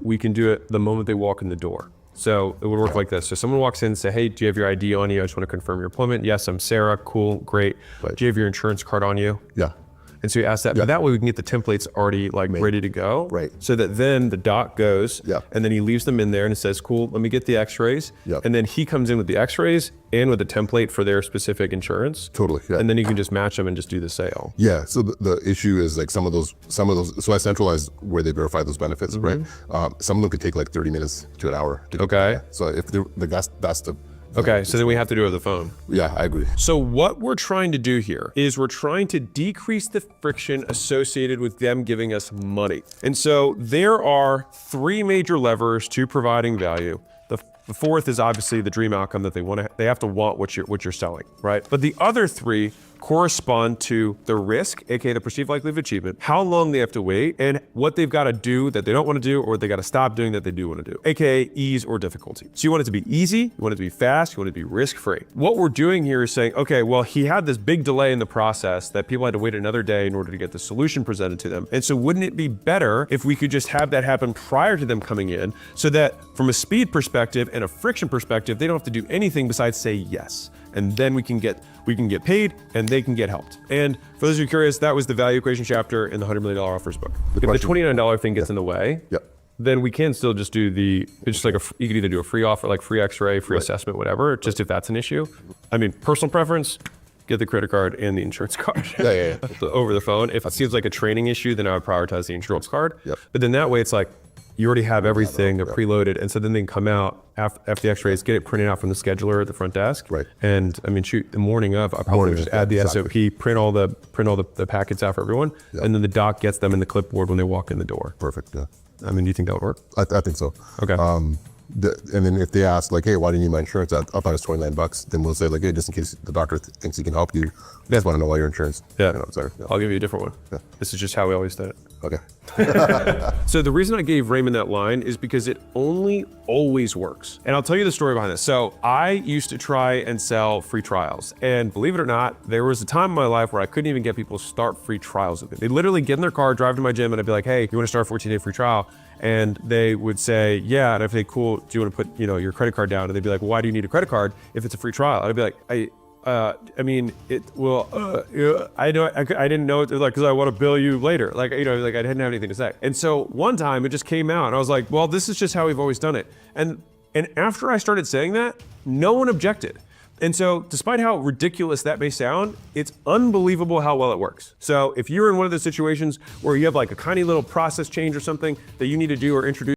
we can do it the moment they walk in the door. So it would work like this. So someone walks in and say, hey, do you have your ID on you? I just want to confirm your appointment. Yes, I'm Sarah. Cool, great. Right. Do you have your insurance card on you? Yeah. And so you ask that, but that way we can get the templates already like ready to go. Right. So that then the doc goes and then he leaves them in there and it says, cool, let me get the x-rays. And then he comes in with the x-rays and with a template for their specific insurance. Totally. Yeah. And then you can just match them and just do the sale. Yeah. So the issue is like some of those, so I centralized where they verify those benefits, right? Some of them could take like 30 minutes to an hour. Okay. So if that's the, okay, so then we have to do it over the phone. Yeah, I agree. So what we're trying to do here is we're trying to decrease the friction associated with them giving us money. And so there are 3 major levers to providing value. The fourth is obviously the dream outcome that they have to want what you're selling, right? But the other 3 correspond to the risk, aka the perceived likelihood of achievement, how long they have to wait, and what they've got to do that they don't want to do, or what they got to stop doing that they do want to do, aka ease or difficulty. So you want it to be easy, you want it to be fast, you want it to be risk-free. What we're doing here is saying, okay, well, he had this big delay in the process that people had to wait another day in order to get the solution presented to them. And so wouldn't it be better if we could just have that happen prior to them coming in, so that from a speed perspective and a friction perspective, they don't have to do anything besides say yes. And then we can get paid and they can get helped. And for those who are curious, that was the value equation chapter in the $100 million offers book. If the $29 thing gets in the way, then we can still just do it's just like you could either do a free offer, like free x-ray, free assessment, whatever, just if that's an issue. I mean, personal preference, get the credit card and the insurance card over the phone. If it seems like a training issue, then I would prioritize the insurance card. But then that way it's like, you already have everything, they're preloaded, and so then they can come out after the x-rays, get it printed out from the scheduler at the front desk. Right. And I mean, shoot, the morning of, I probably just add the SOP, print all the packets out for everyone, and then the doc gets them in the clipboard when they walk in the door. Perfect, yeah. I mean, do you think that would work? I think so. Okay. And then if they ask like, hey, why do you need my insurance? I thought it was $29. Then we'll say like, hey, just in case the doctor thinks he can help you, you guys want to know why your insurance. Sorry. I'll give you a different one. This is just how we always did it. Okay. So the reason I gave Raymond that line is because it only always works. And I'll tell you the story behind this. So I used to try and sell free trials. And believe it or not, there was a time in my life where I couldn't even get people to start free trials with me. They'd literally get in their car, drive to my gym, and I'd be like, hey, you want to start a 14-day free trial? And they would say, yeah. And I'd say, cool, do you want to put your credit card down? And they'd be like, well, why do you need a credit card if it's a free trial? I'd be like, I mean, it will, I didn't know it, like, cause I want to bill you later. Like, like I didn't have anything to say. And so one time it just came out and I was like, well, this is just how we've always done it. And after I started saying that, no one objected. And so despite how ridiculous that may sound, it's unbelievable how well it works. So if you're in one of those situations where you have like a tiny little process change or something that you need to do or introduce